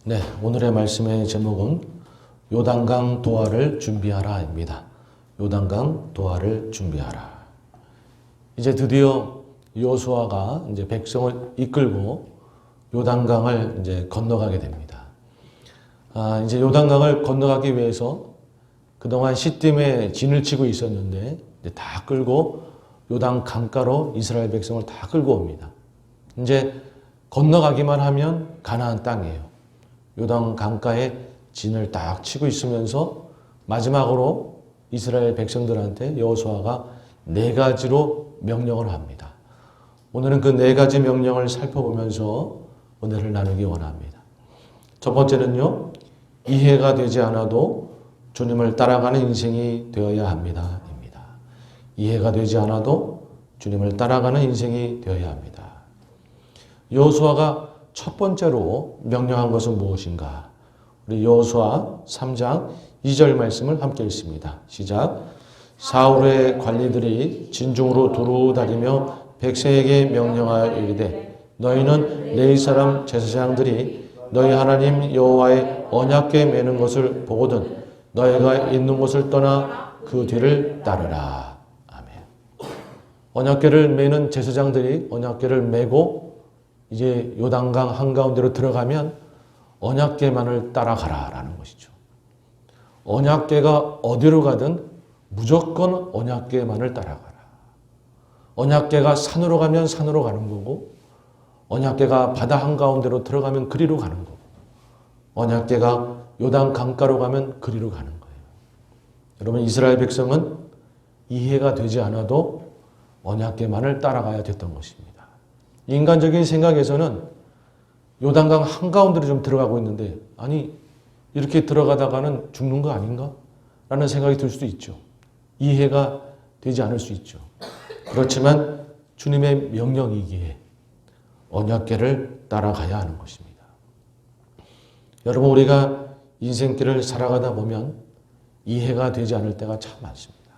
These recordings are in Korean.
네, 오늘의 말씀의 제목은 요단강 도하를 준비하라입니다. 요단강 도하를 준비하라. 이제 드디어 여호수아가 이제 백성을 이끌고 요단강을 이제 건너가게 됩니다. 이제 요단강을 건너가기 위해서 그동안 시딤에 진을 치고 있었는데 이제 다 끌고 요단 강가로 이스라엘 백성을 다 끌고 옵니다. 이제 건너가기만 하면 가나안 땅이에요. 요단 강가에 진을 딱 치고 있으면서 마지막으로 이스라엘 백성들한테 여호수아가 4가지로 명령을 합니다. 오늘은 그 4가지 명령을 살펴보면서 은혜를 나누기 원합니다. 첫 번째는요, 이해가 되지 않아도 주님을 따라가는 인생이 되어야 합니다. 이해가 되지 않아도 주님을 따라가는 인생이 되어야 합니다. 여호수아가 첫 번째로 명령한 것은 무엇인가? 우리 여호수아 3장 2절 말씀을 함께 읽습니다. 시작. 사울의 관리들이 진중으로 두루 다니며 백성에게 명령하여 이르되 너희는 레위 사람 제사장들이 너희 하나님 여호와의 언약궤 매는 것을 보거든 너희가 있는 곳을 떠나 그 뒤를 따르라. 아멘. 언약궤를 매는 제사장들이 언약궤를 메고 이제 요단강 한가운데로 들어가면 언약궤만을 따라가라라는 것이죠. 언약궤가 어디로 가든 무조건 언약궤만을 따라가라. 언약궤가 산으로 가면 산으로 가는 거고 언약궤가 바다 한가운데로 들어가면 그리로 가는 거고 언약궤가 요단 강가로 가면 그리로 가는 거예요. 여러분, 이스라엘 백성은 이해가 되지 않아도 언약궤만을 따라가야 됐던 것입니다. 인간적인 생각에서는 요단강 한가운데로 좀 들어가고 있는데 아니 이렇게 들어가다가는 죽는 거 아닌가? 라는 생각이 들 수도 있죠. 이해가 되지 않을 수 있죠. 그렇지만 주님의 명령이기에 언약궤를 따라가야 하는 것입니다. 여러분, 우리가 인생길을 살아가다 보면 이해가 되지 않을 때가 참 많습니다.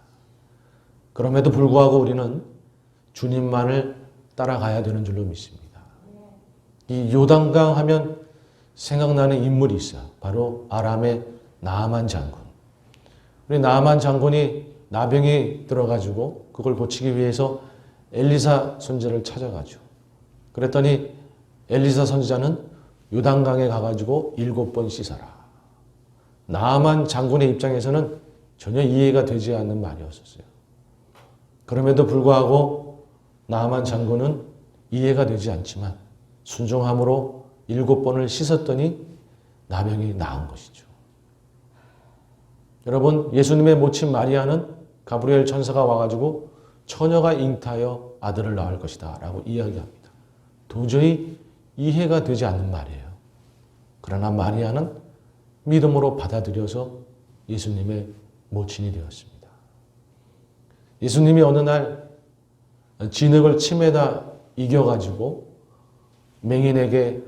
그럼에도 불구하고 우리는 주님만을 따라가야 되는 줄로 믿습니다. 이 요단강 하면 생각나는 인물이 있어요. 바로 아람의 나아만 장군. 우리 나아만 장군이 나병이 들어가지고 그걸 고치기 위해서 엘리사 선지자를 찾아가죠. 그랬더니 엘리사 선지자는 요단강에 가가지고 7번 씻어라. 나아만 장군의 입장에서는 전혀 이해가 되지 않는 말이었어요. 그럼에도 불구하고 나아만 장군은 이해가 되지 않지만 순종함으로 7번을 씻었더니 나병이 나은 것이죠. 여러분, 예수님의 모친 마리아는 가브리엘 천사가 와가지고 처녀가 잉타하여 아들을 낳을 것이다 라고 이야기합니다. 도저히 이해가 되지 않는 말이에요. 그러나 마리아는 믿음으로 받아들여서 예수님의 모친이 되었습니다. 예수님이 어느 날 진흙을 침에다 이겨가지고 맹인에게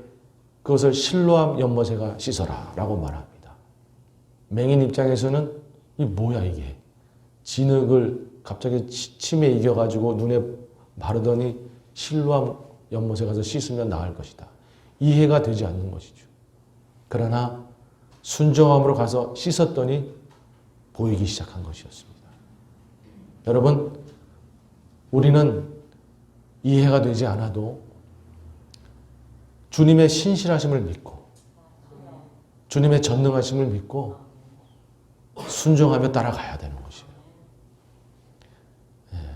그것을 실로암 연못에가 씻어라 라고 말합니다. 맹인 입장에서는 이 뭐야 이게. 진흙을 갑자기 침에 이겨가지고 눈에 바르더니 실로암 연못에 가서 씻으면 나을 것이다. 이해가 되지 않는 것이죠. 그러나 순종함으로 가서 씻었더니 보이기 시작한 것이었습니다. 여러분, 우리는 이해가 되지 않아도 주님의 신실하심을 믿고 주님의 전능하심을 믿고 순종하며 따라가야 되는 것이에요.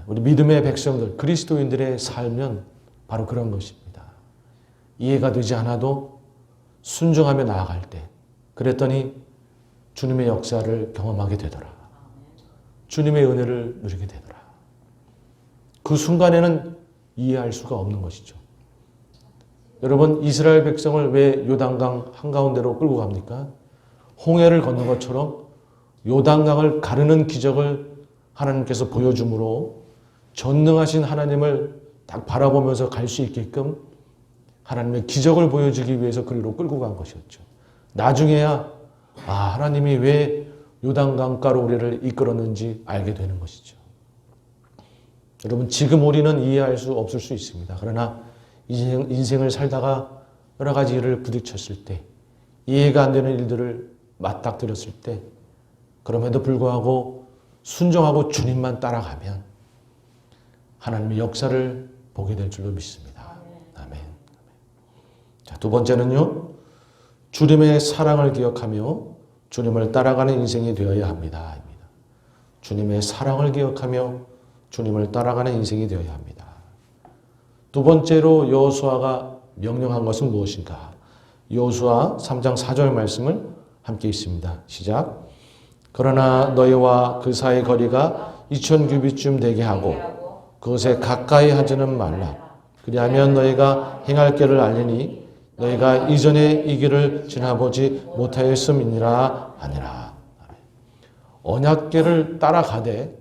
우리 믿음의 백성들, 그리스도인들의 삶은 바로 그런 것입니다. 이해가 되지 않아도 순종하며 나아갈 때 그랬더니 주님의 역사를 경험하게 되더라. 주님의 은혜를 누리게 되더라. 그 순간에는 이해할 수가 없는 것이죠. 여러분, 이스라엘 백성을 왜 요단강 한가운데로 끌고 갑니까? 홍해를 건넌 것처럼 요단강을 가르는 기적을 하나님께서 보여줌으로 전능하신 하나님을 딱 바라보면서 갈 수 있게끔 하나님의 기적을 보여주기 위해서 그리로 끌고 간 것이었죠. 나중에야 하나님이 왜 요단강가로 우리를 이끌었는지 알게 되는 것이죠. 여러분, 지금 우리는 이해할 수 없을 수 있습니다. 그러나 인생을 살다가 여러 가지 일을 부딪혔을 때 이해가 안 되는 일들을 맞닥뜨렸을 때 그럼에도 불구하고 순종하고 주님만 따라가면 하나님의 역사를 보게 될 줄로 믿습니다. 아멘. 자, 두 번째는요. 주님의 사랑을 기억하며 주님을 따라가는 인생이 되어야 합니다. 주님의 사랑을 기억하며 주님을 따라가는 인생이 되어야 합니다. 두 번째로 여호수아가 명령한 것은 무엇인가? 여호수아 3장 4절 말씀을 함께 읽습니다. 시작. 그러나 너희와 그 사이 거리가 2000규빗쯤 되게 하고 그것에 가까이 하지는 말라. 그리하면 너희가 행할 길을 알리니 너희가 이전에 이 길을 지나보지 못하였음이니라 하니라. 언약궤를 따라가되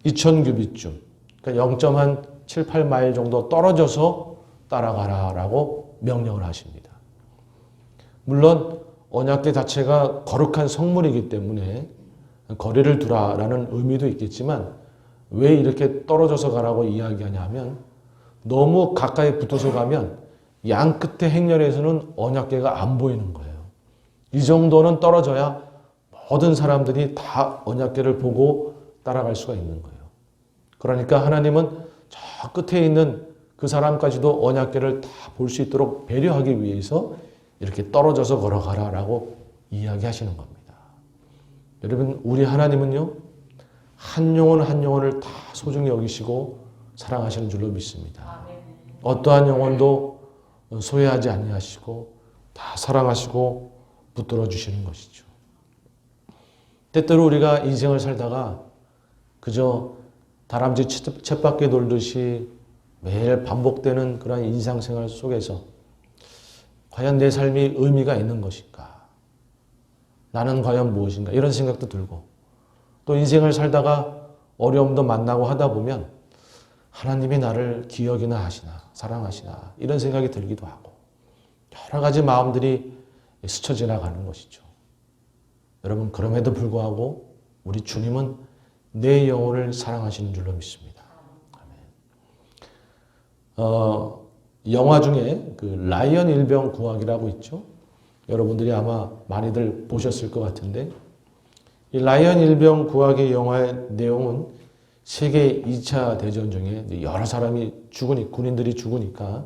2000규빗쯤, 그러니까 0.7, 8마일 정도 떨어져서 따라가라라고 명령을 하십니다. 물론 언약궤 자체가 거룩한 성물이기 때문에 거리를 두라라는 의미도 있겠지만 왜 이렇게 떨어져서 가라고 이야기하냐 하면 너무 가까이 붙어서 가면 양 끝에 행렬에서는 언약궤가 안 보이는 거예요. 이 정도는 떨어져야 모든 사람들이 다 언약궤를 보고 따라갈 수가 있는 거예요. 그러니까 하나님은 저 끝에 있는 그 사람까지도 언약궤를 다 볼 수 있도록 배려하기 위해서 이렇게 떨어져서 걸어가라라고 이야기하시는 겁니다. 여러분, 우리 하나님은요, 한 영혼 한 영혼을 다 소중히 여기시고 사랑하시는 줄로 믿습니다. 어떠한 영혼도 소외하지 아니하시고 다 사랑하시고 붙들어 주시는 것이죠. 때때로 우리가 인생을 살다가 그저 다람쥐 쳇바퀴 돌듯이 매일 반복되는 그런 일상생활 속에서 과연 내 삶이 의미가 있는 것인가? 나는 과연 무엇인가? 이런 생각도 들고 또 인생을 살다가 어려움도 만나고 하다 보면 하나님이 나를 기억이나 하시나 사랑하시나 이런 생각이 들기도 하고 여러 가지 마음들이 스쳐 지나가는 것이죠. 여러분, 그럼에도 불구하고 우리 주님은 내 영혼을 사랑하시는 줄로 믿습니다. 영화 중에 그 라이언 일병 구하기라고 있죠. 여러분들이 아마 많이들 보셨을 것 같은데 이 라이언 일병 구하기 영화의 내용은 세계 2차 대전 중에 여러 사람이 군인들이 죽으니까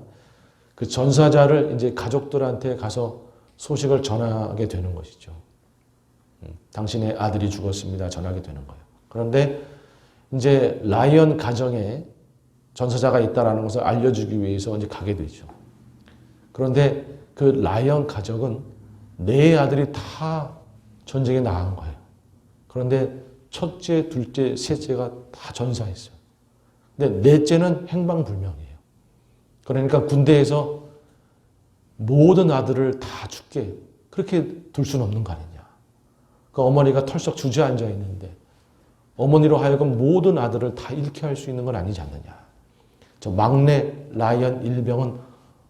그 전사자를 이제 가족들한테 가서 소식을 전하게 되는 것이죠. 당신의 아들이 죽었습니다. 전하게 되는 거예요. 그런데 이제 라이언 가정에 전사자가 있다라는 것을 알려주기 위해서 이제 가게 되죠. 그런데 그 라이언 가족은 네 아들이 다 전쟁에 나간 거예요. 그런데 첫째, 둘째, 셋째가 다 전사했어요. 근데 넷째는 행방불명이에요. 그러니까 군대에서 모든 아들을 다 죽게 그렇게 둘 수는 없는 거 아니냐. 그 어머니가 털썩 주저앉아 있는데 어머니로 하여금 모든 아들을 다 잃게 할 수 있는 건 아니지 않느냐. 저 막내 라이언 일병은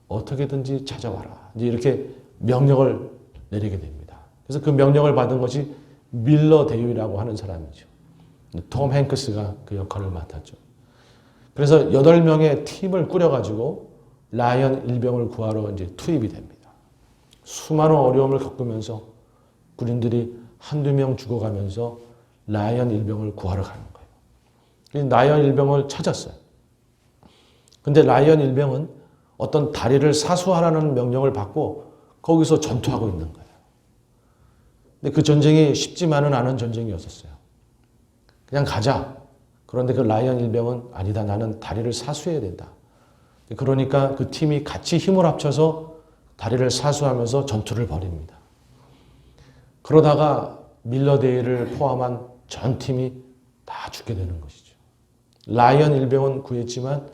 어떻게든지 찾아와라. 이제 이렇게 명령을 내리게 됩니다. 그래서 그 명령을 받은 것이 밀러 데이라고 하는 사람이죠. 톰 행크스가 그 역할을 맡았죠. 그래서 8명의 팀을 꾸려가지고 라이언 일병을 구하러 이제 투입이 됩니다. 수많은 어려움을 겪으면서 군인들이 한두 명 죽어가면서 라이언 일병을 구하러 가는 거예요. 라이언 일병을 찾았어요. 근데 라이언 일병은 어떤 다리를 사수하라는 명령을 받고 거기서 전투하고 있는 거예요. 근데 그 전쟁이 쉽지만은 않은 전쟁이었었어요. 그냥 가자. 그런데 그 라이언 일병은 아니다. 나는 다리를 사수해야 된다. 그러니까 그 팀이 같이 힘을 합쳐서 다리를 사수하면서 전투를 벌입니다. 그러다가 밀러데이를 포함한 전 팀이 다 죽게 되는 것이죠. 라이언 일병은 구했지만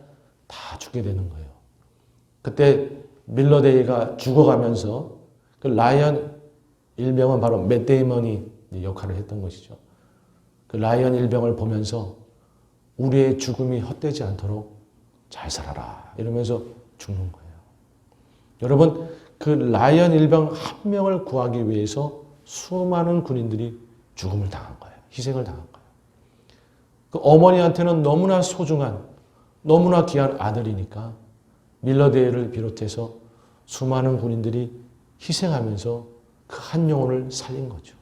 다 죽게 되는 거예요. 그때 밀러데이가 죽어가면서 그 라이언 일병은 바로 맷 데이먼이 역할을 했던 것이죠. 그 라이언 일병을 보면서 우리의 죽음이 헛되지 않도록 잘 살아라 이러면서 죽는 거예요. 여러분, 그 라이언 일병 한 명을 구하기 위해서 수많은 군인들이 죽음을 당한 거예요. 희생을 당한 거예요. 그 어머니한테는 너무나 소중한 너무나 귀한 아들이니까 밀러데이를 비롯해서 수많은 군인들이 희생하면서 그 한 영혼을 살린 거죠.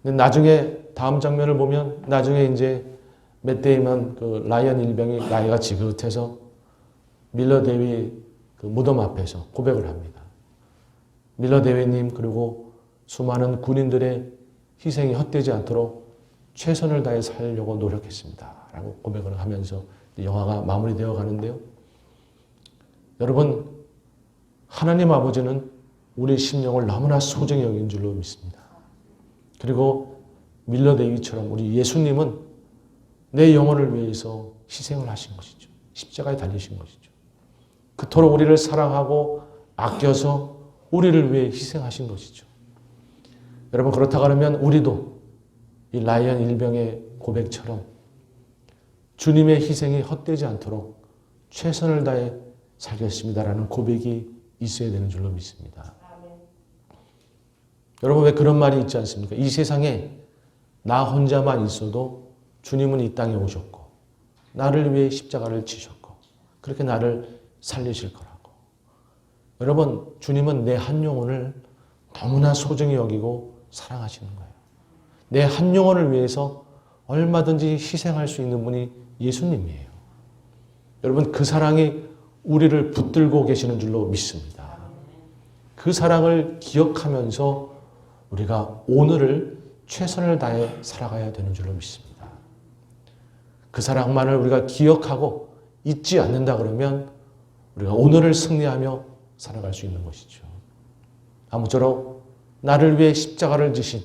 근데 나중에 다음 장면을 보면 나중에 이제 맷 데이먼 그 라이언 일병이 나이가 지긋해서 밀러 대위 그 무덤 앞에서 고백을 합니다. 밀러 대위님 그리고 수많은 군인들의 희생이 헛되지 않도록 최선을 다해 살려고 노력했습니다. 라고 고백을 하면서 영화가 마무리되어 가는데요. 여러분, 하나님 아버지는 우리 심령을 너무나 소중히 여긴 줄로 믿습니다. 그리고 밀러 데이비처럼 우리 예수님은 내 영혼을 위해서 희생을 하신 것이죠. 십자가에 달리신 것이죠. 그토록 우리를 사랑하고 아껴서 우리를 위해 희생하신 것이죠. 여러분, 그렇다고 하면 우리도 이 라이언 일병의 고백처럼 주님의 희생이 헛되지 않도록 최선을 다해 살겠습니다라는 고백이 있어야 되는 줄로 믿습니다. 여러분, 왜 그런 말이 있지 않습니까? 이 세상에 나 혼자만 있어도 주님은 이 땅에 오셨고 나를 위해 십자가를 지셨고 그렇게 나를 살리실 거라고. 여러분, 주님은 내 한 영혼을 너무나 소중히 여기고 사랑하시는 거예요. 내 한 영혼을 위해서 얼마든지 희생할 수 있는 분이 예수님이에요. 여러분, 그 사랑이 우리를 붙들고 계시는 줄로 믿습니다. 그 사랑을 기억하면서 우리가 오늘을 최선을 다해 살아가야 되는 줄로 믿습니다. 그 사랑만을 우리가 기억하고 잊지 않는다 그러면 우리가 오늘을 승리하며 살아갈 수 있는 것이죠. 아무쪼록 나를 위해 십자가를 지신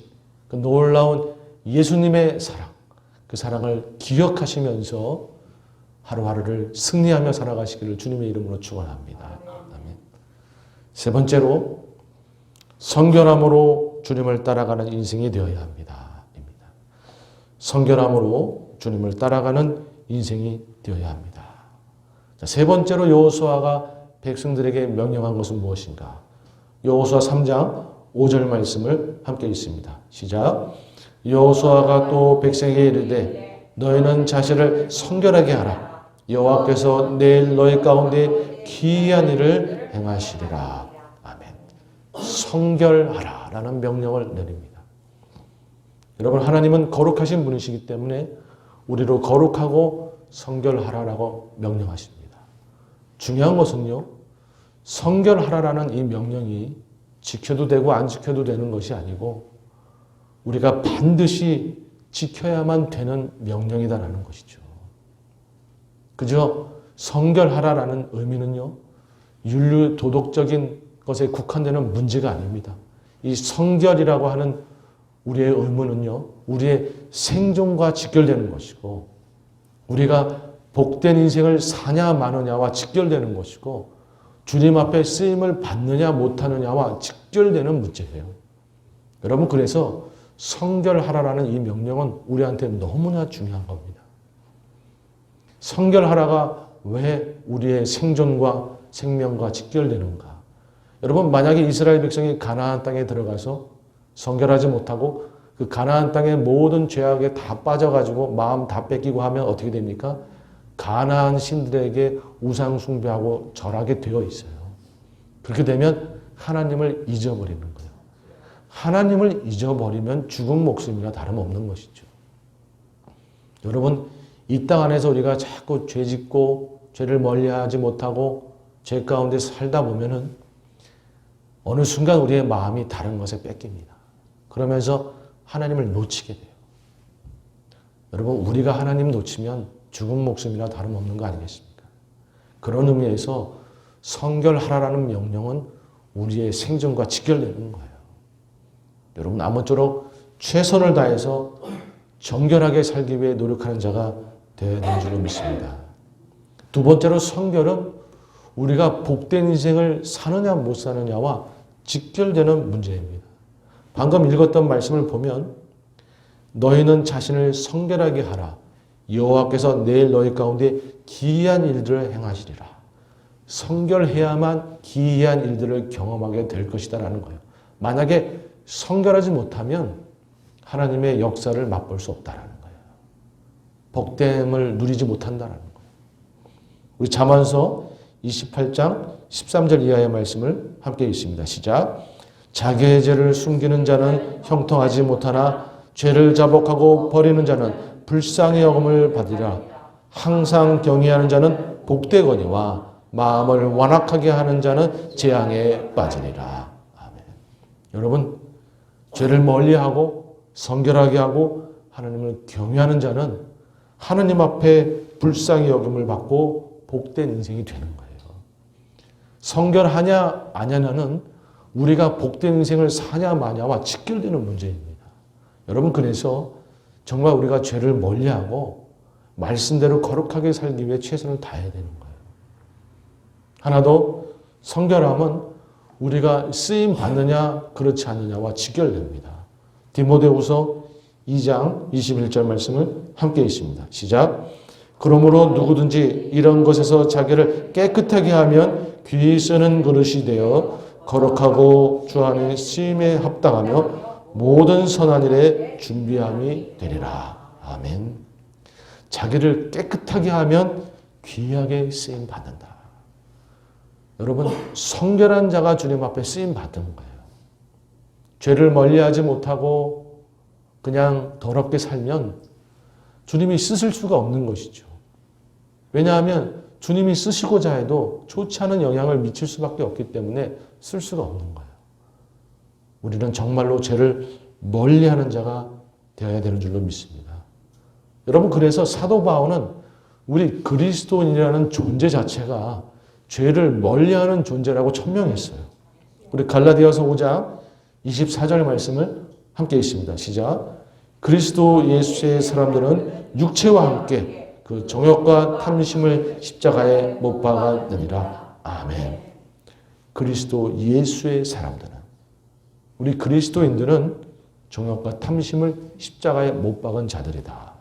그 놀라운 예수님의 사랑, 그 사랑을 기억하시면서 하루하루를 승리하며 살아가시기를 주님의 이름으로 축원합니다. 아멘. 세 번째로 성결함으로 주님을 따라가는 인생이 되어야 합니다. 성결함으로 주님을 따라가는 인생이 되어야 합니다. 자, 세 번째로 여호수아가 백성들에게 명령한 것은 무엇인가? 여호수아 3장 5절 말씀을 함께 읽습니다. 시작. 여호수아가 또 백성에게 이르되 너희는 자신을 성결하게 하라. 여호와께서 내일 너희 가운데 기이한 일을 행하시리라. 아멘. 성결하라 라는 명령을 내립니다. 여러분, 하나님은 거룩하신 분이시기 때문에 우리로 거룩하고 성결하라라고 명령하십니다. 중요한 것은요, 성결하라라는 이 명령이 지켜도 되고 안 지켜도 되는 것이 아니고 우리가 반드시 지켜야만 되는 명령이다라는 것이죠. 그저 성결하라라는 의미는요, 윤리 도덕적인 것에 국한되는 문제가 아닙니다. 이 성결이라고 하는 우리의 의무는요, 우리의 생존과 직결되는 것이고 우리가 복된 인생을 사냐 마느냐와 직결되는 것이고 주님 앞에 쓰임을 받느냐 못하느냐와 직결되는 문제예요. 여러분, 그래서 성결하라라는 이 명령은 우리한테 너무나 중요한 겁니다. 성결하라가 왜 우리의 생존과 생명과 직결되는가? 여러분, 만약에 이스라엘 백성이 가나안 땅에 들어가서 성결하지 못하고 그 가나안 땅의 모든 죄악에 다 빠져가지고 마음 다 뺏기고 하면 어떻게 됩니까? 가나안 신들에게 우상 숭배하고 절하게 되어 있어요. 그렇게 되면 하나님을 잊어버리는 거예요. 하나님을 잊어버리면 죽은 목숨이나 다름없는 것이죠. 여러분, 이 땅 안에서 우리가 자꾸 죄 짓고 죄를 멀리하지 못하고 죄 가운데 살다 보면은 어느 순간 우리의 마음이 다른 것에 뺏깁니다. 그러면서 하나님을 놓치게 돼요. 여러분, 우리가 하나님 놓치면 죽은 목숨이나 다름없는 거 아니겠습니까? 그런 의미에서 성결하라는 명령은 우리의 생존과 직결되는 거예요. 여러분, 아무쪼록 최선을 다해서 정결하게 살기 위해 노력하는 자가 되어야 되는 줄로 믿습니다. 두 번째로 성결은 우리가 복된 인생을 사느냐 못 사느냐와 직결되는 문제입니다. 방금 읽었던 말씀을 보면 너희는 자신을 성결하게 하라. 여호와께서 내일 너희 가운데 기이한 일들을 행하시리라. 성결해야만 기이한 일들을 경험하게 될 것이다 라는 거예요. 만약에 성결하지 못하면 하나님의 역사를 맛볼 수 없다라는 거예요. 복됨을 누리지 못한다라는 거예요. 우리 잠언서 28장 13절 이하의 말씀을 함께 읽습니다. 시작. 자기의 죄를 숨기는 자는 형통하지 못하나 죄를 자복하고 버리는 자는 불쌍히 여김을 받으리라. 항상 경외하는 자는 복되거니와 마음을 완악하게 하는 자는 재앙에 빠지리라. 아멘. 여러분, 죄를 멀리하고 성결하게 하고 하나님을 경외하는 자는 하나님 앞에 불쌍히 여김을 받고 복된 인생이 되는 거예요. 성결하냐 아냐는 우리가 복된 인생을 사냐 마냐와 직결되는 문제입니다. 여러분, 그래서 정말 우리가 죄를 멀리하고 말씀대로 거룩하게 살기 위해 최선을 다해야 되는 거예요. 하나 더, 성결함은 우리가 쓰임 받느냐 그렇지 않느냐와 직결됩니다. 디모데후서 2장 21절 말씀을 함께 읽습니다. 시작. 그러므로 누구든지 이런 것에서 자기를 깨끗하게 하면 귀히 쓰는 그릇이 되어 거룩하고 주 안에 쓰임에 합당하며 모든 선한 일에 준비함이 되리라. 아멘. 자기를 깨끗하게 하면 귀하게 쓰임 받는다. 여러분, 성결한 자가 주님 앞에 쓰임 받는 거예요. 죄를 멀리하지 못하고 그냥 더럽게 살면 주님이 쓰실 수가 없는 것이죠. 왜냐하면 주님이 쓰시고자 해도 좋지 않은 영향을 미칠 수밖에 없기 때문에 쓸 수가 없는 거예요. 우리는 정말로 죄를 멀리하는 자가 되어야 되는 줄로 믿습니다. 여러분, 그래서 사도 바울은 우리 그리스도인이라는 존재 자체가 죄를 멀리하는 존재라고 천명했어요. 우리 갈라디아서 5장 24절 말씀을 함께 읽습니다. 시작. 그리스도 예수의 사람들은 육체와 함께 그 정욕과 탐심을 십자가에 못 박았느니라. 아멘. 그리스도 예수의 사람들은, 우리 그리스도인들은 정욕과 탐심을 십자가에 못 박은 자들이다.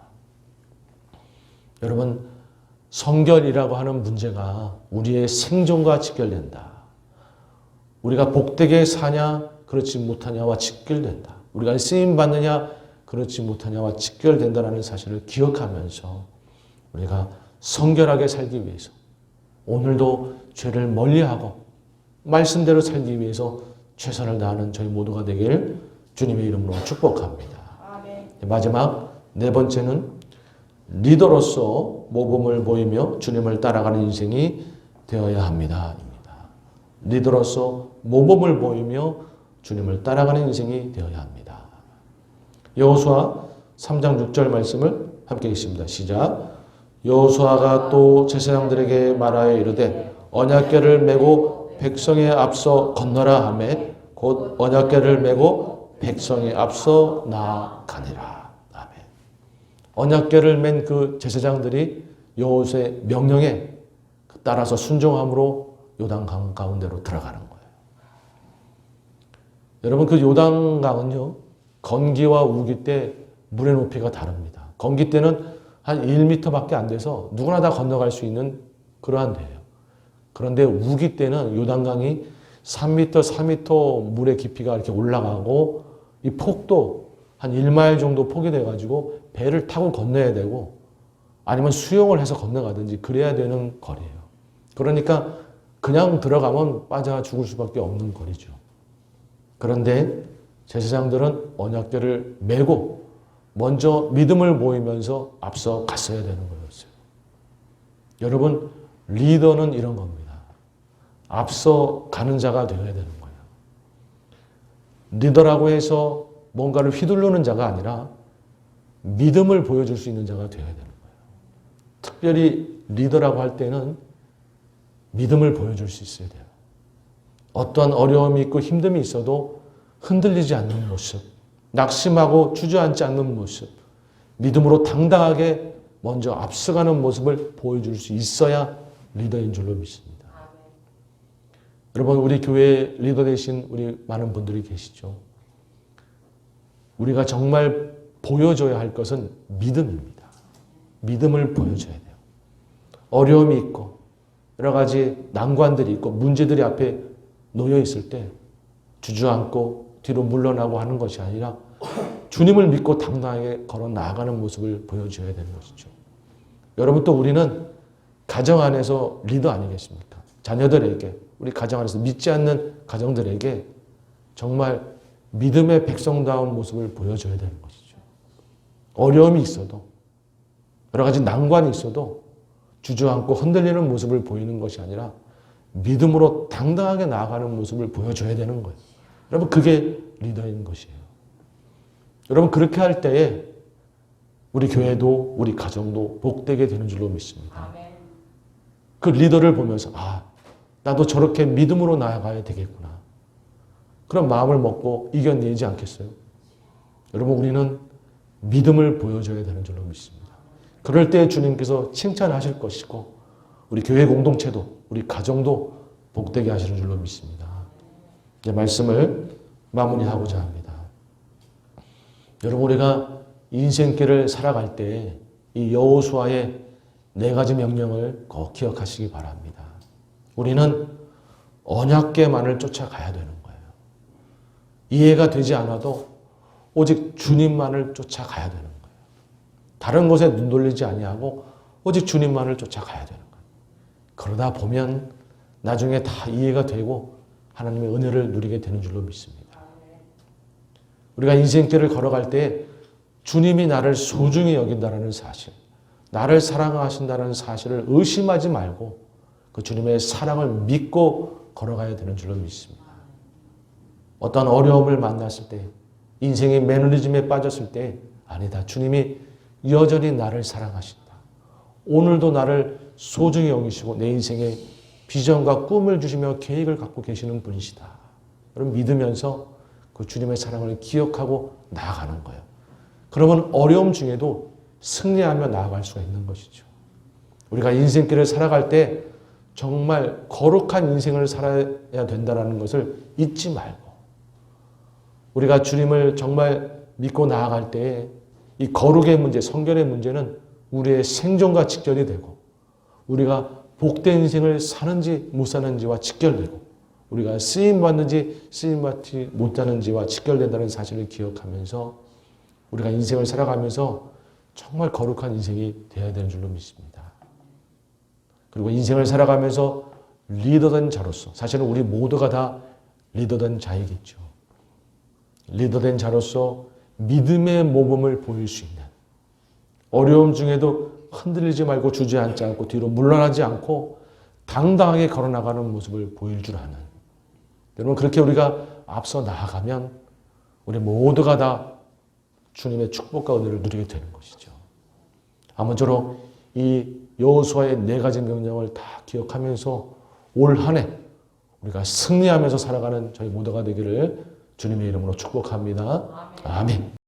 여러분, 성결이라고 하는 문제가 우리의 생존과 직결된다. 우리가 복되게 사냐 그렇지 못하냐와 직결된다. 우리가 쓰임받느냐 그렇지 못하냐와 직결된다는 사실을 기억하면서 우리가 성결하게 살기 위해서 오늘도 죄를 멀리하고 말씀대로 살기 위해서 최선을 다하는 저희 모두가 되길 주님의 이름으로 축복합니다. 마지막 네 번째는 리더로서 모범을 보이며 주님을 따라가는 인생이 되어야 합니다. 리더로서 모범을 보이며 주님을 따라가는 인생이 되어야 합니다. 여호수아 3장 6절 말씀을 함께 읽습니다. 시작. 여호수아가 또 제사장들에게 말하여 이르되 언약궤를 메고 백성에 앞서 건너라 하매 곧 언약궤를 메고 백성에 앞서 나아가니라. 아멘. 언약궤를 맨 그 제사장들이 여호수아의 명령에 따라서 순종함으로 요단강 가운데로 들어가는 거예요. 여러분, 그 요단강은요, 건기와 우기 때 물의 높이가 다릅니다. 건기 때는 한 1m밖에 안 돼서 누구나 다 건너갈 수 있는 그러한 데예요. 그런데 우기 때는 요단강이 3m, 4m 물의 깊이가 이렇게 올라가고 이 폭도 한 1마일 정도 폭이 돼가지고 배를 타고 건너야 되고 아니면 수영을 해서 건너가든지 그래야 되는 거리예요. 그러니까 그냥 들어가면 빠져 죽을 수밖에 없는 거리죠. 그런데 제사장들은 언약궤를 메고 먼저 믿음을 보이면서 앞서 갔어야 되는 거였어요. 여러분, 리더는 이런 겁니다. 앞서 가는 자가 되어야 되는 거예요. 리더라고 해서 뭔가를 휘두르는 자가 아니라 믿음을 보여줄 수 있는 자가 되어야 되는 거예요. 특별히 리더라고 할 때는 믿음을 보여줄 수 있어야 돼요. 어떠한 어려움이 있고 힘듦이 있어도 흔들리지 않는 모습, 낙심하고 주저앉지 않는 모습, 믿음으로 당당하게 먼저 앞서가는 모습을 보여줄 수 있어야 리더인 줄로 믿습니다. 여러분, 우리 교회 리더 되신 우리 많은 분들이 계시죠. 우리가 정말 보여줘야 할 것은 믿음입니다. 믿음을 보여줘야 돼요. 어려움이 있고 여러 가지 난관들이 있고 문제들이 앞에 놓여 있을 때 주저앉고 뒤로 물러나고 하는 것이 아니라 주님을 믿고 당당하게 걸어 나아가는 모습을 보여줘야 되는 것이죠. 여러분, 또 우리는 가정 안에서 리더 아니겠습니까? 자녀들에게, 우리 가정 안에서 믿지 않는 가정들에게 정말 믿음의 백성다운 모습을 보여줘야 되는 것이죠. 어려움이 있어도 여러 가지 난관이 있어도 주저앉고 흔들리는 모습을 보이는 것이 아니라 믿음으로 당당하게 나아가는 모습을 보여줘야 되는 거예요. 여러분 그게 리더인 것이에요. 여러분 그렇게 할 때에 우리 교회도 우리 가정도 복되게 되는 줄로 믿습니다. 그 리더를 보면서 나도 저렇게 믿음으로 나아가야 되겠구나. 그런 마음을 먹고 이겨내지 않겠어요? 여러분 우리는 믿음을 보여줘야 되는 줄로 믿습니다. 그럴 때 주님께서 칭찬하실 것이고 우리 교회 공동체도 우리 가정도 복되게 하시는 줄로 믿습니다. 이제 말씀을 마무리하고자 합니다. 여러분 우리가 인생길을 살아갈 때 이 여호수아의 4가지 명령을 꼭 기억하시기 바랍니다. 우리는 언약궤만을 쫓아가야 되는 거예요. 이해가 되지 않아도 오직 주님만을 쫓아가야 되는 거예요. 다른 곳에 눈 돌리지 아니하고 오직 주님만을 쫓아가야 되는 거예요. 그러다 보면 나중에 다 이해가 되고 하나님의 은혜를 누리게 되는 줄로 믿습니다. 우리가 인생길을 걸어갈 때 주님이 나를 소중히 여긴다는 사실, 나를 사랑하신다는 사실을 의심하지 말고 그 주님의 사랑을 믿고 걸어가야 되는 줄로 믿습니다. 어떤 어려움을 만났을 때, 인생의 매너리즘에 빠졌을 때 아니다. 주님이 여전히 나를 사랑하신다. 오늘도 나를 소중히 여기시고 내 인생에 비전과 꿈을 주시며 계획을 갖고 계시는 분이시다. 여러분 믿으면서 그 주님의 사랑을 기억하고 나아가는 거예요. 그러면 어려움 중에도 승리하며 나아갈 수가 있는 것이죠. 우리가 인생길을 살아갈 때 정말 거룩한 인생을 살아야 된다는 것을 잊지 말고 우리가 주님을 정말 믿고 나아갈 때 이 거룩의 문제, 성결의 문제는 우리의 생존과 직결이 되고 우리가 복된 인생을 사는지 못 사는지와 직결되고 우리가 쓰임받는지 쓰임받지 못하는지와 직결된다는 사실을 기억하면서 우리가 인생을 살아가면서 정말 거룩한 인생이 되어야 되는 줄로 믿습니다. 그리고 인생을 살아가면서 리더된 자로서 사실은 우리 모두가 다 리더된 자이겠죠. 리더된 자로서 믿음의 모범을 보일 수 있는 어려움 중에도 흔들리지 말고 주저앉지 않고 뒤로 물러나지 않고 당당하게 걸어나가는 모습을 보일 줄 아는 여러분 그렇게 우리가 앞서 나아가면 우리 모두가 다 주님의 축복과 은혜를 누리게 되는 것이죠. 아무쪼록 이 여호수아의 4가지 명령을 다 기억하면서 올 한 해 우리가 승리하면서 살아가는 저희 모두가 되기를 주님의 이름으로 축복합니다. 아멘.